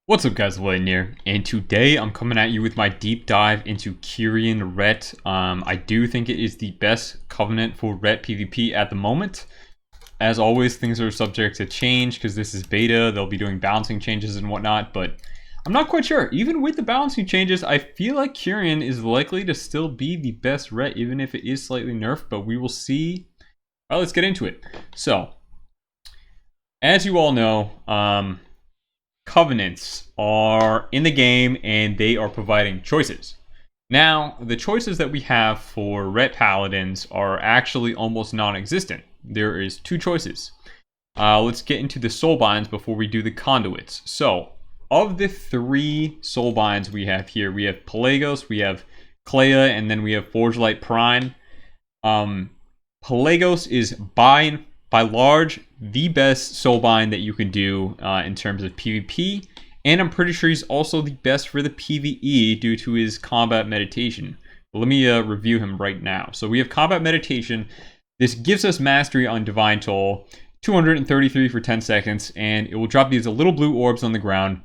What's up guys, Lvladen here, and today I'm coming at you with my deep dive into Kyrian Ret. I do think it is the best covenant for Ret PvP at the moment. As always, things are subject to change because this is beta. They'll be doing balancing changes and whatnot, but I'm not quite sure. Even with the balancing changes, I feel like Kyrian is likely to still be the best Ret, even if it is slightly nerfed, but we will see. Well, let's get into it. So, as you all know, covenants are in the game and they are providing choices. Now, the choices that we have for Ret Paladins are actually almost non-existent. There is two choices. Let's get into the Soulbinds before we do the conduits. So, of the three Soulbinds we have here, we have Pelagos, we have Clea, and then we have Forgelight Prime. Pelagos is by large the best Soulbind that you can do in terms of PvP, and I'm pretty sure he's also the best for the PvE due to his combat meditation. But let me review him right now. So we have combat meditation. This gives us mastery on Divine Toll, 233 for 10 seconds, and it will drop these little blue orbs on the ground.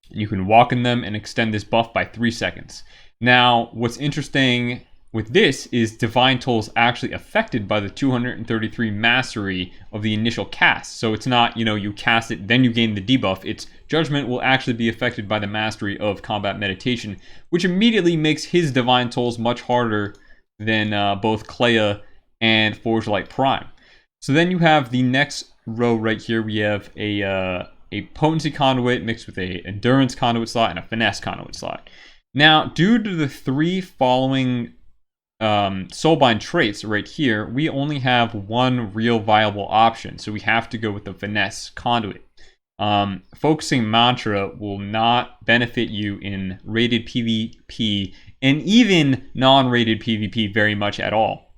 You can walk in them and extend this buff by 3 seconds. Now, what's interesting with this is Divine Toll is actually affected by the 233 mastery of the initial cast. So it's not, you cast it, then you gain the debuff. Its Judgment will actually be affected by the mastery of Combat Meditation, which immediately makes his Divine Tolls much harder than both Clea and Forgelight Prime. So then you have the next row right here. We have a Potency Conduit mixed with a Endurance Conduit slot and a Finesse Conduit slot. Now, due to the three following Soulbind traits right here, we only have one real viable option, so we have to go with the Finesse Conduit. Focusing Mantra will not benefit you in rated PvP and even non-rated PvP very much at all.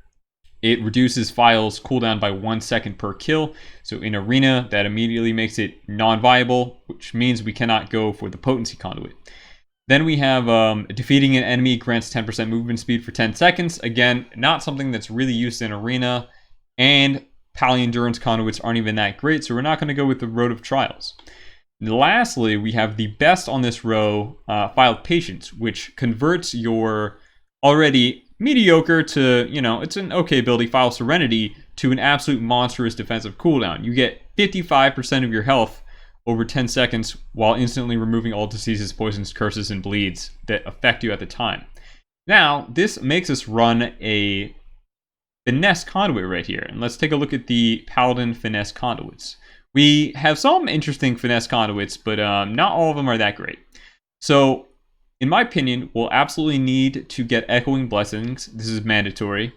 It reduces File's cooldown by 1 second per kill, so in Arena that immediately makes it non-viable, which means we cannot go for the Potency Conduit. Then we have defeating an enemy grants 10% movement speed for 10 seconds. Again, not something that's really used in Arena. And Pally Endurance Conduits aren't even that great, so we're not going to go with the Road of Trials. And lastly, we have the best on this row, File Patience, which converts your already mediocre to, it's an okay ability, File Serenity, to an absolute monstrous defensive cooldown. You get 55% of your health over 10 seconds while instantly removing all diseases, poisons, curses, and bleeds that affect you at the time. Now, this makes us run a Finesse Conduit right here. And let's take a look at the Paladin Finesse Conduits. We have some interesting Finesse Conduits, but not all of them are that great. So, in my opinion, we'll absolutely need to get Echoing Blessings. This is mandatory.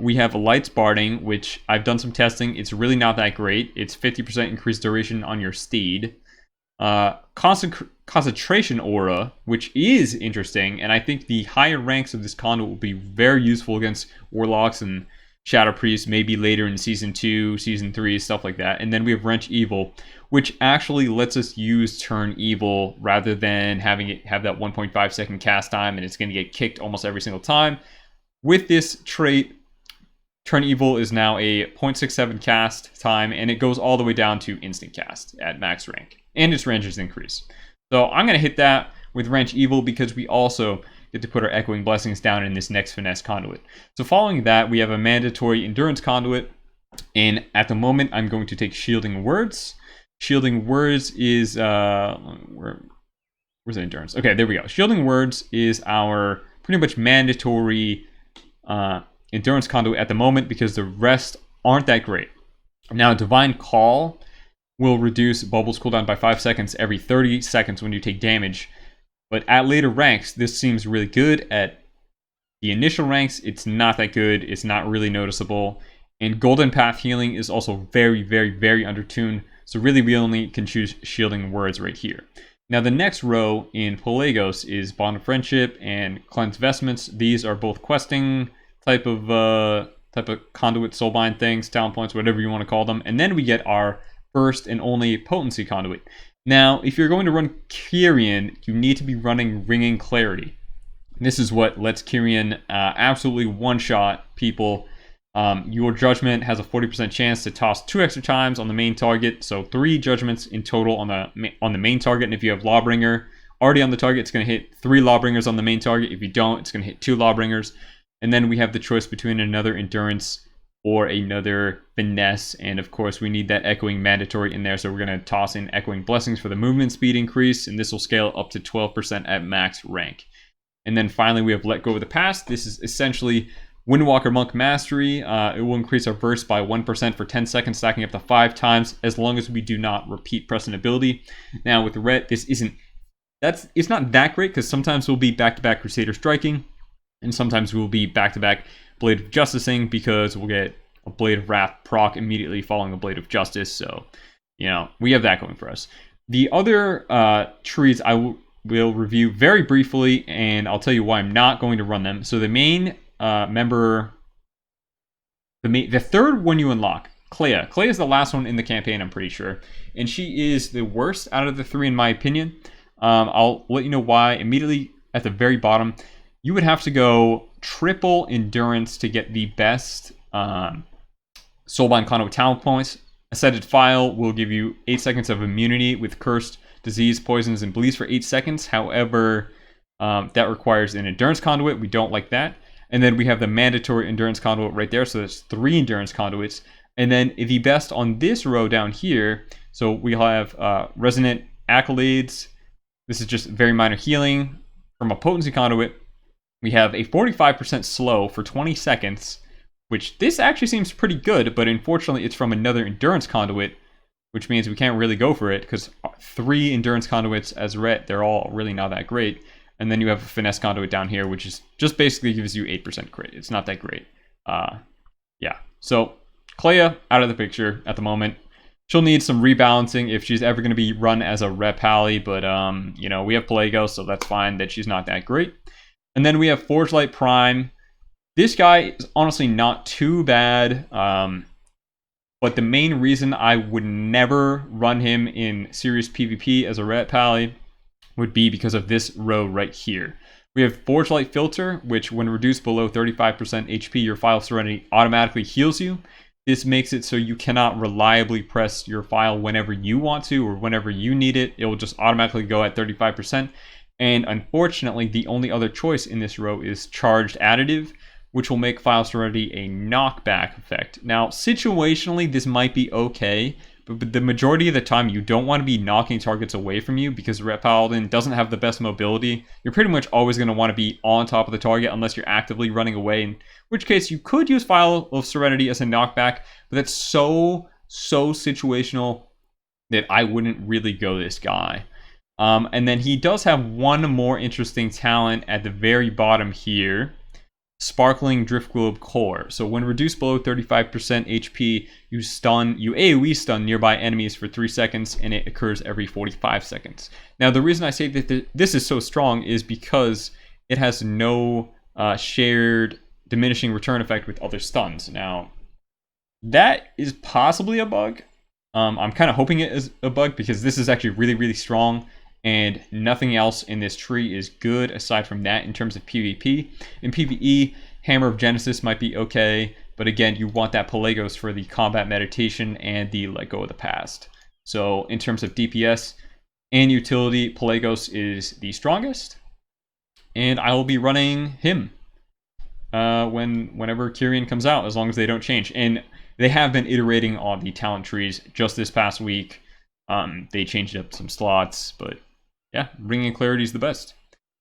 We have Light's Barding, which I've done some testing. It's really not that great. It's 50% increased duration on your steed. Concentration Aura, which is interesting, and I think the higher ranks of this conduit will be very useful against Warlocks and Shadow Priests, maybe later in Season 2, Season 3, stuff like that. And then we have Wrench Evil, which actually lets us use Turn Evil rather than having it have that 1.5 second cast time, and it's going to get kicked almost every single time. With this trait, Turn Evil is now a 0.67 cast time, and it goes all the way down to instant cast at max rank. And its ranges increase. So I'm going to hit that with Wrench Evil because we also get to put our Echoing Blessings down in this next Finesse Conduit. So following that, we have a mandatory Endurance Conduit, and at the moment I'm going to take Shielding Words. Shielding Words is, where's the Endurance? Okay, there we go. Shielding Words is our pretty much mandatory Endurance Conduit at the moment because the rest aren't that great. Now, Divine Call will reduce Bubble's cooldown by 5 seconds every 30 seconds when you take damage. But at later ranks, this seems really good. At the initial ranks, it's not that good. It's not really noticeable. And Golden Path Healing is also very, very, very undertuned. So really, we only can choose Shielding Words right here. Now, the next row in Pelagos is Bond of Friendship and Cleanse Vestments. These are both questing type of conduit, soulbind things, talent points, whatever you want to call them. And then we get our first and only Potency Conduit. Now, if you're going to run Kyrian, you need to be running Ringing Clarity. This is what lets Kyrian absolutely one-shot people Your judgment has a 40% chance to toss 2 extra times on the main target, so 3 judgments in total on the main target. And if you have Lawbringer already on the target, it's going to hit 3 Lawbringers on the main target. If you don't, it's going to hit 2 Lawbringers. And then we have the choice between another endurance or another finesse, and of course we need that echoing mandatory in there, so we're going to toss in echoing blessings for the movement speed increase, and this will scale up to 12% at max rank. And then finally we have let go of the past. This is essentially Windwalker Monk Mastery. It will increase our burst by 1% for 10 seconds, stacking up to 5 times, as long as we do not repeat press an ability. Now with Ret, it's not that great, because sometimes we'll be back-to-back Crusader Striking, and sometimes we'll be back-to-back Blade of Justicing, because we'll get a Blade of Wrath proc immediately following a Blade of Justice. So, we have that going for us. The other trees I will review very briefly, and I'll tell you why I'm not going to run them. So the main member, the third one you unlock, Clea. Clea is the last one in the campaign, I'm pretty sure. And she is the worst out of the 3 in my opinion. I'll let you know why. Immediately at the very bottom, you would have to go triple endurance to get the best Soulbind Conduit talent points. Ascended File will give you 8 seconds of immunity with cursed, disease, poisons, and bleeds for 8 seconds. However, that requires an endurance conduit. We don't like that. And then we have the mandatory endurance conduit right there. So that's 3 endurance conduits. And then the best on this row down here. So we have Resonant Accolades. This is just very minor healing from a potency conduit. We have a 45% slow for 20 seconds, which this actually seems pretty good, but unfortunately it's from another endurance conduit, which means we can't really go for it, because 3 endurance conduits as Ret, they're all really not that great. And then you have a finesse conduit down here, which is just basically gives you 8% crit. It's not that great. Yeah, so Clea out of the picture at the moment. She'll need some rebalancing if she's ever going to be run as a Ret Pally, but we have Pelagos, so that's fine that she's not that great. And then we have Forge Light Prime. This guy is honestly not too bad, but the main reason I would never run him in serious PvP as a Ret Pally would be because of this row right here. We have Forge Light Filter, which when reduced below 35% HP, your File of Serenity automatically heals you. This makes it so you cannot reliably press your file whenever you want to or whenever you need it. It will just automatically go at 35%. And unfortunately, the only other choice in this row is Charged Additive, which will make File Serenity a knockback effect. Now, situationally, this might be okay, but the majority of the time, you don't want to be knocking targets away from you because Ret Paladin doesn't have the best mobility. You're pretty much always going to want to be on top of the target unless you're actively running away, in which case you could use File of Serenity as a knockback, but that's so situational that I wouldn't really go this guy. And then he does have one more interesting talent at the very bottom here. Sparkling Drift Globe Core. So when reduced below 35% HP, you AoE stun nearby enemies for 3 seconds, and it occurs every 45 seconds. Now the reason I say that this is so strong is because it has no shared diminishing return effect with other stuns. Now that is possibly a bug. I'm kind of hoping it is a bug because this is actually really strong. And nothing else in this tree is good aside from that in terms of PvP. In PvE, Hammer of Genesis might be okay, but again, you want that Pelagos for the combat meditation and the let go of the past. So in terms of DPS and utility, Pelagos is the strongest, and I will be running him whenever Kyrian comes out, as long as they don't change. And they have been iterating on the talent trees just this past week. They changed up some slots, but yeah, Bringing Clarity is the best.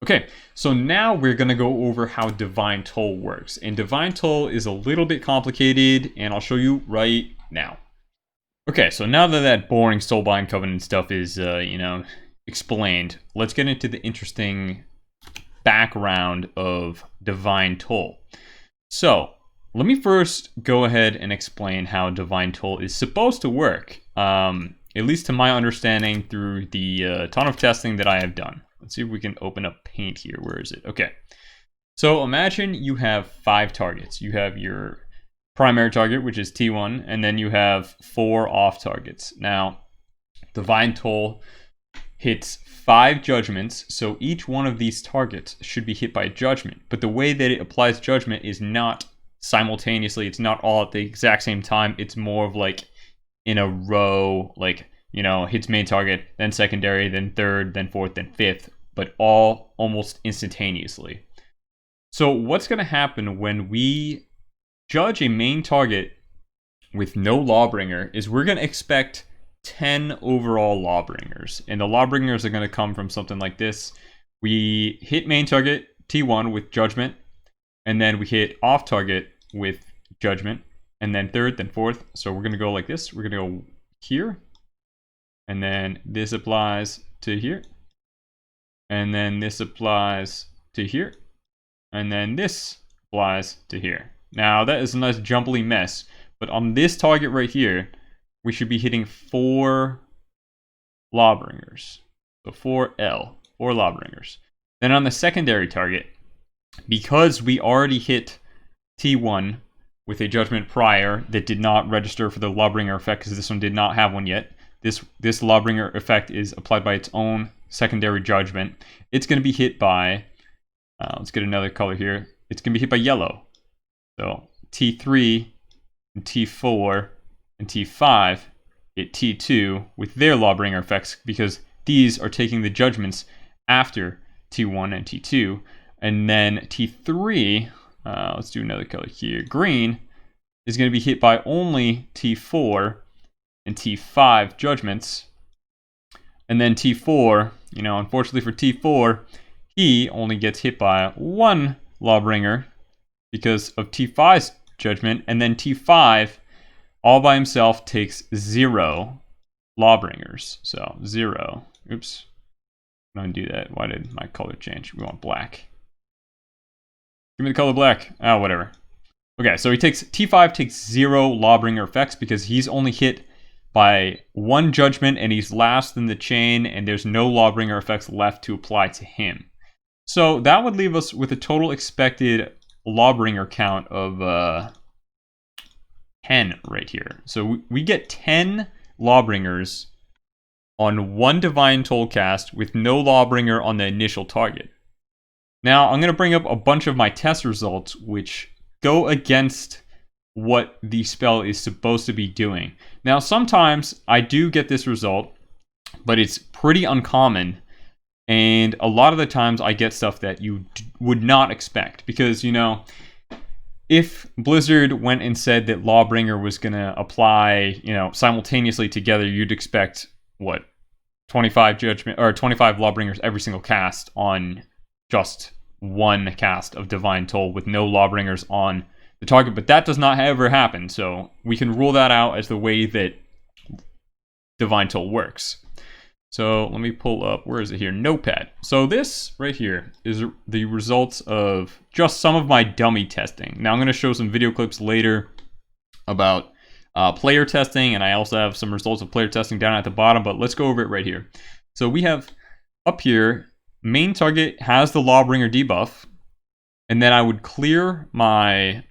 Okay, so now we're going to go over how Divine Toll works. And Divine Toll is a little bit complicated, and I'll show you right now. Okay, so now that boring Soulbind Covenant stuff is, explained, let's get into the interesting background of Divine Toll. So, let me first go ahead and explain how Divine Toll is supposed to work. At least to my understanding through the ton of testing that I have done. Let's see if we can open up Paint here. Where is it? Okay. So imagine you have 5 targets. You have your primary target, which is T1, and then you have 4 off targets. Now, Divine Toll hits 5 judgments, so each one of these targets should be hit by a judgment. But the way that it applies judgment is not simultaneously. It's not all at the exact same time. It's more of like in a row, like, you know, hits main target, then secondary, then third, then fourth, then fifth, but all almost instantaneously. So what's going to happen when we judge a main target with no Lawbringer is we're going to expect 10 overall Lawbringers. And the Lawbringers are going to come from something like this. We hit main target T1 with Judgment, and then we hit off target with Judgment, and then third, then fourth. So we're going to go like this. We're going to go here, and then this applies to here, and then this applies to here, and then this applies to here. Now that is a nice jumbly mess, but on this target right here, we should be hitting 4 Lawbringers. So 4 Lawbringers. Then on the secondary target, because we already hit T1 with a Judgment prior that did not register for the Lawbringer effect because this one did not have one yet. This Lawbringer effect is applied by its own secondary Judgment. It's going to be hit by, let's get another color here. It's going to be hit by yellow. So T3 and T4 and T5 hit T2 with their Lawbringer effects because these are taking the judgments after T1 and T2. And then T3, let's do another color here. Green is going to be hit by only T4 and T5 judgments. And then T4, you know, unfortunately for T4, he only gets hit by 1 Lawbringer because of T5's judgment. And then T5 all by himself takes 0 Lawbringers. So 0. Oops. I'm going to do that. Why did my color change? We want black. Give me the color black. Oh, whatever. Okay, so T5 takes 0 Lawbringer effects because he's only hit by 1 judgment and he's last in the chain and there's no Lawbringer effects left to apply to him. So that would leave us with a total expected Lawbringer count of 10 right here. So we get 10 Lawbringers on 1 Divine Toll cast with no Lawbringer on the initial target. Now, I'm going to bring up a bunch of my test results which go against what the spell is supposed to be doing. Now, sometimes I do get this result, but it's pretty uncommon. And a lot of the times I get stuff that you would not expect. Because, you know, if Blizzard went and said that Lawbringer was going to apply, you know, simultaneously together, you'd expect, what, 25 judgment or 25 Lawbringers every single cast on just 1 cast of Divine Toll with no Lawbringers on the target, but that does not ever happen, so we can rule that out as the way that Divine Toll works. So let me pull up, where is it here? Notepad. So this right here is the results of just some of my dummy testing. Now I'm going to show some video clips later about player testing, and I also have some results of player testing down at the bottom, but let's go over it right here. So we have up here, main target has the Lawbringer debuff, and then I would clear my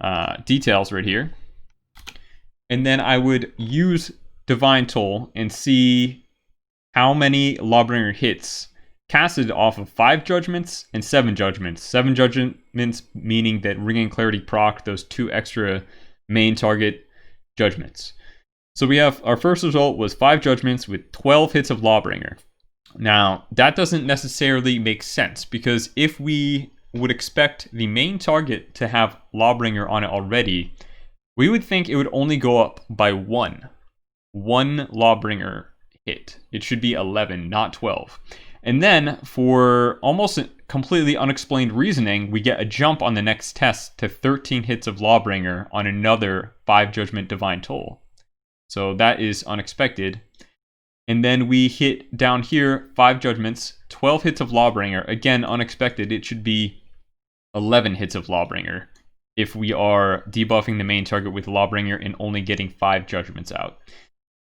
details right here, and then I would use Divine Toll and see how many Lawbringer hits casted off of 5 judgments and 7 judgments. 7 judgments meaning that Ring and Clarity proc those 2 extra main target judgments. So we have our first result was 5 judgments with 12 hits of Lawbringer. Now, that doesn't necessarily make sense because if we would expect the main target to have Lawbringer on it already, we would think it would only go up by 1 Lawbringer hit. It should be 11, not 12. And then for almost completely unexplained reasoning, we get a jump on the next test to 13 hits of Lawbringer on another 5 judgment Divine Toll. So that is unexpected. And then we hit down here 5 judgments, 12 hits of Lawbringer. Again, unexpected. It should be 11 hits of Lawbringer if we are debuffing the main target with Lawbringer and only getting 5 judgments out.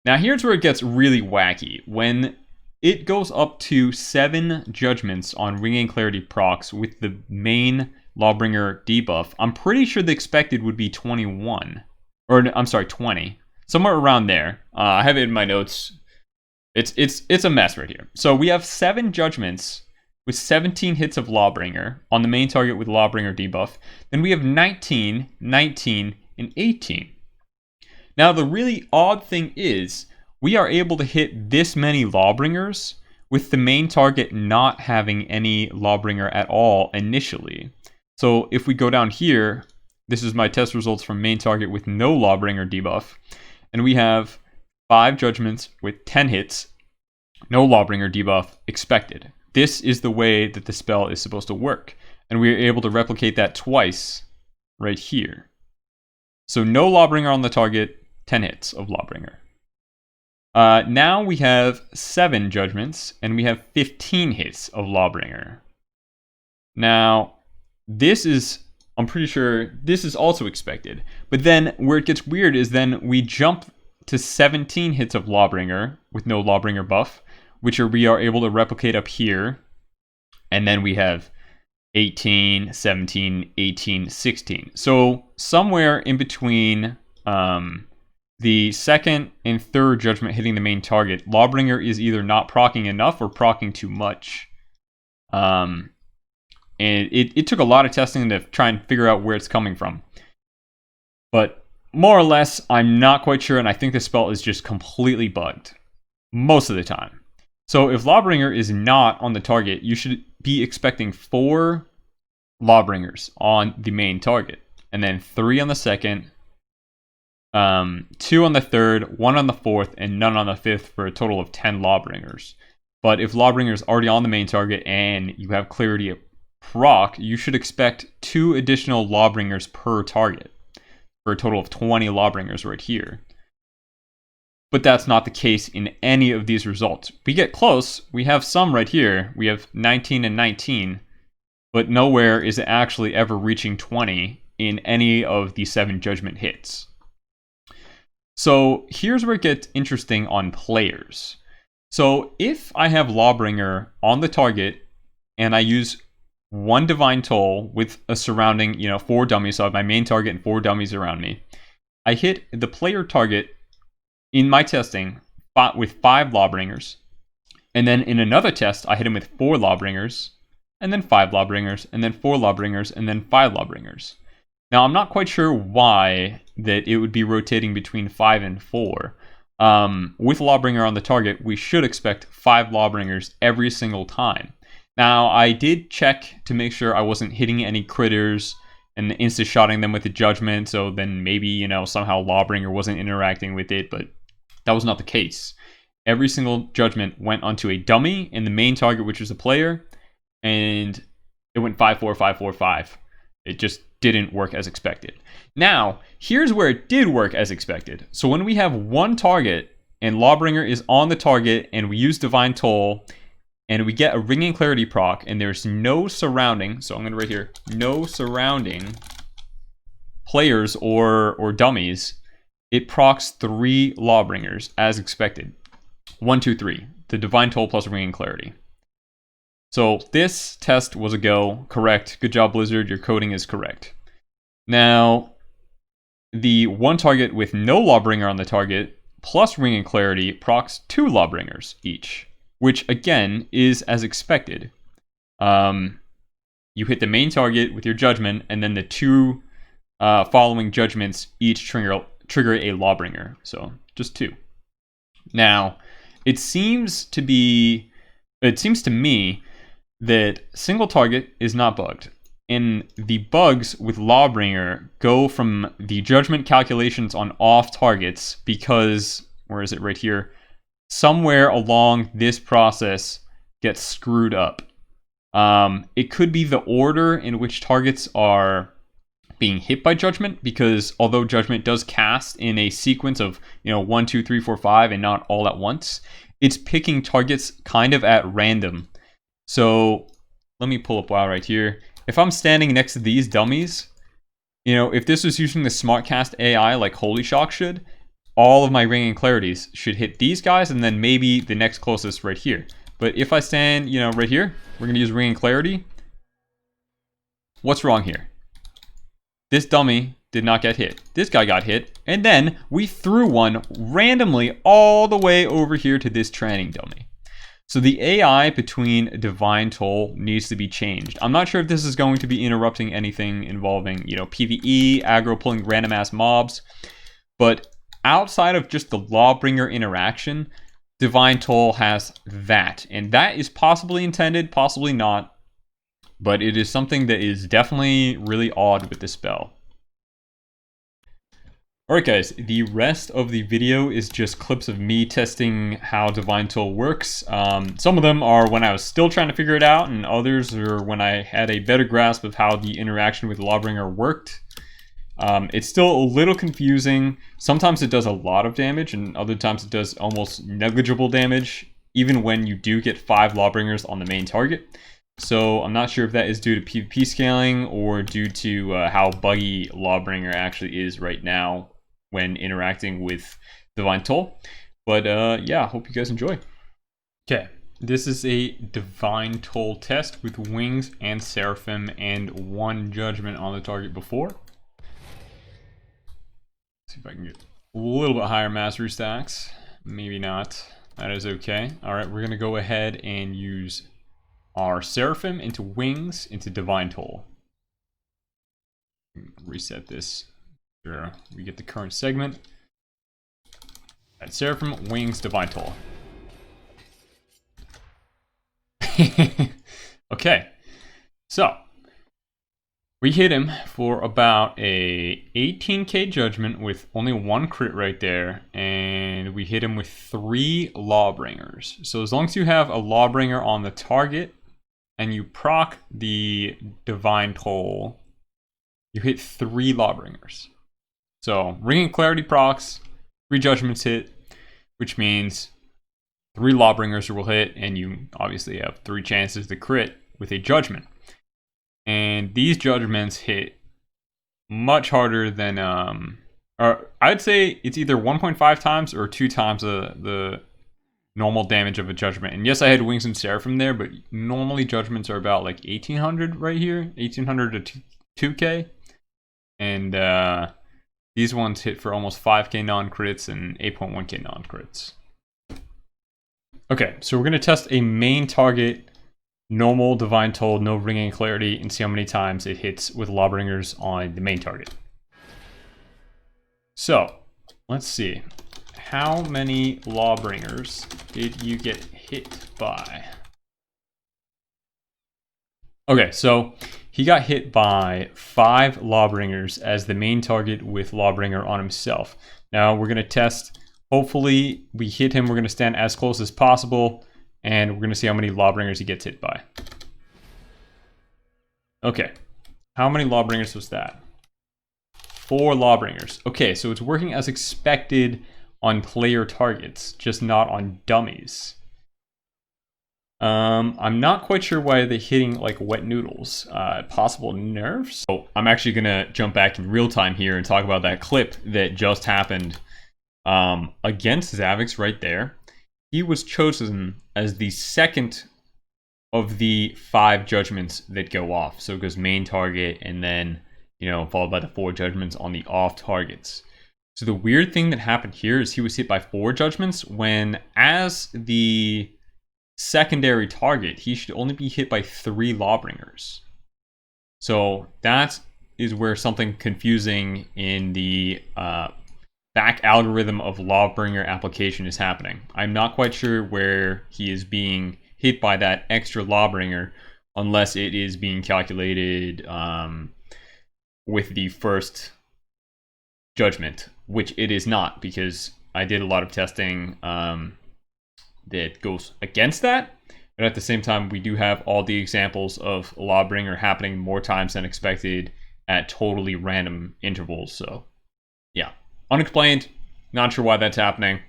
Now here's where it gets really wacky. When it goes up to 7 judgments on Ring and Clarity procs with the main Lawbringer debuff, I'm pretty sure the expected would be 21. Or, I'm sorry, 20. Somewhere around there. I have it in my notes. It's a mess right here. So we have 7 judgments with 17 hits of Lawbringer on the main target with Lawbringer debuff. Then we have 19, 19, and 18. Now, the really odd thing is, we are able to hit this many Lawbringers with the main target not having any Lawbringer at all initially. So if we go down here, this is my test results from main target with no Lawbringer debuff, and we have 5 judgments with 10 hits, no Lawbringer debuff expected. This is the way that the spell is supposed to work, and we are able to replicate that twice right here. So no Lawbringer on the target, 10 hits of Lawbringer. Now we have 7 judgments, and we have 15 hits of Lawbringer. Now, this is, I'm pretty sure, this is also expected. But then, where it gets weird is then we jump to 17 hits of Lawbringer with no Lawbringer buff, which we are able to replicate up here. And then we have 18, 17, 18, 16. So, somewhere in between the second and third judgment hitting the main target, Lawbringer is either not proccing enough or proccing too much. And it took a lot of testing to try and figure out where it's coming from. But more or less, I'm not quite sure, and I think the spell is just completely bugged most of the time. So if Lawbringer is not on the target, you should be expecting 4 Lawbringers on the main target, and then 3 on the second, 2 on the third, 1 on the fourth, and none on the fifth, for a total of 10 Lawbringers. But if Lawbringer is already on the main target and you have clarity of proc, you should expect 2 additional Lawbringers per target, for a total of 20 Lawbringers right here. But that's not the case in any of these results. We get close, we have some right here, we have 19 and 19, but nowhere is it actually ever reaching 20 in any of the 7 judgment hits. So here's where it gets interesting on players. So if I have Lawbringer on the target and I use 1 Divine Toll with a surrounding, 4 dummies, so I have my main target and 4 dummies around me, I hit the player target in my testing with 5 Lawbringers, and then in another test I hit him with 4 Lawbringers, and then 5 Lawbringers, and then 4 Lawbringers, and then 5 Lawbringers. Now, I'm not quite sure why that it would be rotating between 5 and 4. With Lawbringer on the target, we should expect 5 Lawbringers every single time. Now, I did check to make sure I wasn't hitting any critters and insta-shotting them with a judgment, so then maybe, somehow Lawbringer wasn't interacting with it, but that was not the case. Every single judgment went onto a dummy in the main target, which was a player, and it went 5-4, 5-4, 5. It just didn't work as expected. Now, here's where it did work as expected. So when we have 1 target and Lawbringer is on the target and we use Divine Toll and we get a Ringing Clarity proc and there's no surrounding, so I'm going to write here, no surrounding players or dummies, it procs 3 Lawbringers as expected. 1, 2, 3. The Divine Toll plus Ringing Clarity. So this test was a go, correct. Good job, Blizzard, your coding is correct. Now, the 1 target with no Lawbringer on the target, plus Ringing Clarity, procs 2 Lawbringers each, which again is as expected. You hit the main target with your judgment, and then the 2 following judgments each trigger a Lawbringer, so just 2. Now, it seems to me that single target is not bugged. And the bugs with Lawbringer go from the judgment calculations on off targets because, where is it right here? Somewhere along this process gets screwed up. It could be the order in which targets are being hit by judgment, because although judgment does cast in a sequence of 1, 2, 3, 4, 5 and not all at once, it's picking targets kind of at random. So let me pull up WoW right here. If I'm standing next to these dummies, if this was using the SmartCast AI like Holy Shock should, all of my Ringing Clarities should hit these guys and then maybe the next closest right here. But if I stand, right here, we're going to use Ringing Clarity. What's wrong here? This dummy did not get hit. This guy got hit. And then we threw one randomly all the way over here to this training dummy. So the AI between Divine Toll needs to be changed. I'm not sure if this is going to be interrupting anything involving, PvE, aggro pulling random ass mobs, but outside of just the Lawbringer interaction, Divine Toll has that, and that is possibly intended, possibly not, but it is something that is definitely really odd with this spell. Alright guys, the rest of the video is just clips of me testing how Divine Toll works. Some of them are when I was still trying to figure it out, and others are when I had a better grasp of how the interaction with Lawbringer worked. It's still a little confusing. Sometimes it does a lot of damage, and other times it does almost negligible damage, even when you do get 5 Lawbringers on the main target. So I'm not sure if that is due to PvP scaling or due to how buggy Lawbringer actually is right now when interacting with Divine Toll. But yeah, hope you guys enjoy. Okay, this is a Divine Toll test with Wings and Seraphim and 1 Judgment on the target before. See if I can get a little bit higher mastery stacks. Maybe not. That is okay. Alright, we're going to go ahead and use our Seraphim into Wings into Divine Toll. Reset this. Sure, we get the current segment. At Seraphim, Wings, Divine Toll. Okay, so we hit him for about a 18k Judgment with only 1 crit right there, and we hit him with 3 Lawbringers. So as long as you have a Lawbringer on the target and you proc the Divine Toll, you hit 3 Lawbringers. So Ring and Clarity procs, 3 Judgments hit, which means 3 Lawbringers will hit, and you obviously have 3 chances to crit with a Judgment. And these Judgments hit much harder than, or I'd say it's either 1.5 times or 2 times the normal damage of a Judgment. And yes, I had Wings and Seraphim there, but normally Judgments are about like 1800 right here, 1800 to 2k. And these ones hit for almost 5k non-crits and 8.1k non-crits. Okay, so we're going to test a main target, normal Divine Toll, no Ring and Clarity, and see how many times it hits with Lawbringers on the main target. So, let's see. How many Lawbringers did you get hit by? Okay, so he got hit by 5 Lawbringers as the main target with Lawbringer on himself. Now we're going to test, hopefully we hit him, we're going to stand as close as possible, and we're going to see how many Lawbringers he gets hit by. Okay, how many Lawbringers was that? 4 Lawbringers. Okay, so it's working as expected on player targets, just not on dummies. I'm not quite sure why they're hitting like wet noodles. Possible nerfs? So I'm actually gonna jump back in real time here and talk about that clip that just happened against Zavix right there. He was chosen as the second of the 5 Judgments that go off. So it goes main target and then, followed by the 4 Judgments on the off targets. So the weird thing that happened here is he was hit by 4 Judgments when, as the secondary target, he should only be hit by 3 Lawbringers. So that is where something confusing in the back algorithm of Lawbringer application is happening. I'm not quite sure where he is being hit by that extra Lawbringer, unless it is being calculated with the first Judgment, which it is not, because I did a lot of testing that goes against that. But at the same time, we do have all the examples of Lawbringer happening more times than expected at totally random intervals. So yeah, unexplained, not sure why that's happening.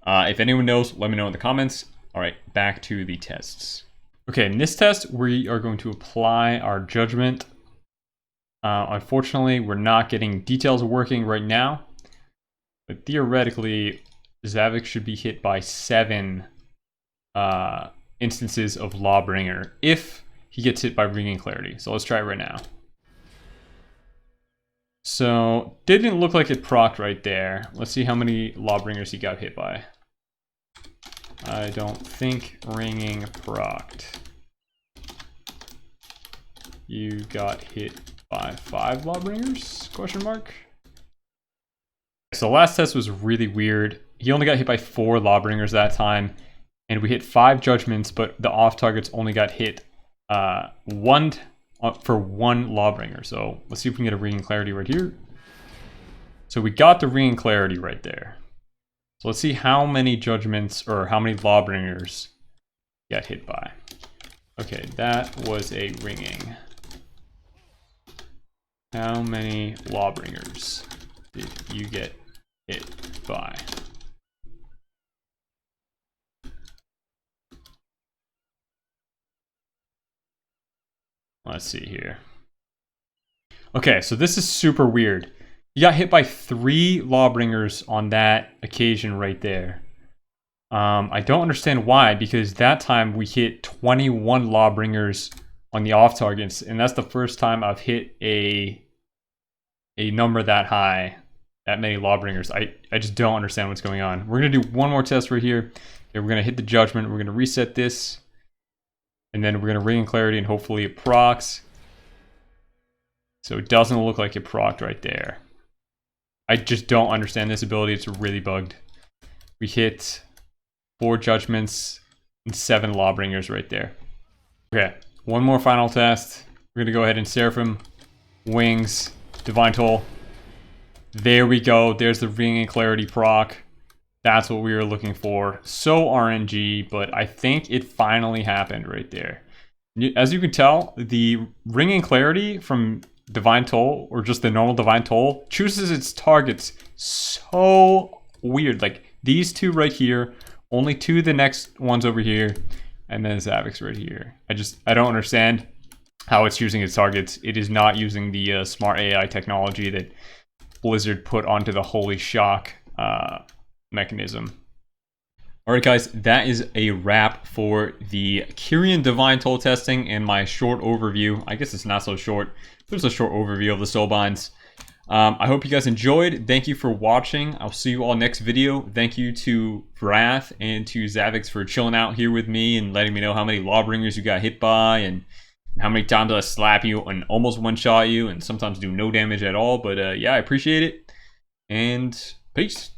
If anyone knows, let me know in the comments. All right, back to the tests. Okay, in this test, we are going to apply our Judgment. Unfortunately, we're not getting details working right now, but theoretically, Zavix should be hit by 7 instances of Lawbringer if he gets hit by Ring and Clarity. So let's try it right now. So didn't look like it procced right there. Let's see how many Lawbringers he got hit by. I don't think ringing procced. You got hit by 5 Lawbringers? Question mark. So the last test was really weird. He only got hit by 4 Lawbringers that time, and we hit 5 judgments, but the off targets only got hit one for 1 Lawbringer. So let's see if we can get a ringing clarity right here. So we got the ringing clarity right there. So let's see how many judgments or how many Lawbringers got hit by. Okay, that was a ringing. How many Lawbringers did you get hit by? Let's see here. Okay, so this is super weird. You got hit by 3 Lawbringers on that occasion right there. I don't understand why, because that time we hit 21 Lawbringers on the off targets, and that's the first time I've hit a number that high, that many Lawbringers. I just don't understand what's going on. We're gonna do one more test right here. Okay, we're gonna hit the judgment. We're gonna reset this, and then we're gonna ring in clarity, and hopefully it procs. So it doesn't look like it procced right there. I just don't understand this ability. It's really bugged. We hit 4 judgments and 7 Lawbringers right there. Okay, one more final test. We're gonna go ahead and Seraphim, Wings, Divine Toll. There we go. There's the ringing clarity proc. That's what we were looking for. So RNG, but I think it finally happened right there. As you can tell, the ringing clarity from Divine Toll, or just the normal Divine Toll, chooses its targets so weird. Like these 2 right here, only 2 the next ones over here, and then Zavix right here. I don't understand how it's choosing its targets. It is not using the smart AI technology that Blizzard put onto the Holy Shock mechanism. Alright guys, that is a wrap for the Kyrian Divine Toll testing and my short overview. I guess it's not so short. There's a short overview of the Soulbinds. I hope you guys enjoyed. Thank you for watching. I'll see you all next video. Thank you to Wrath and to Zavix for chilling out here with me and letting me know how many Lawbringers you got hit by and how many times I slap you and almost one-shot you and sometimes do no damage at all. But yeah, I appreciate it. And peace.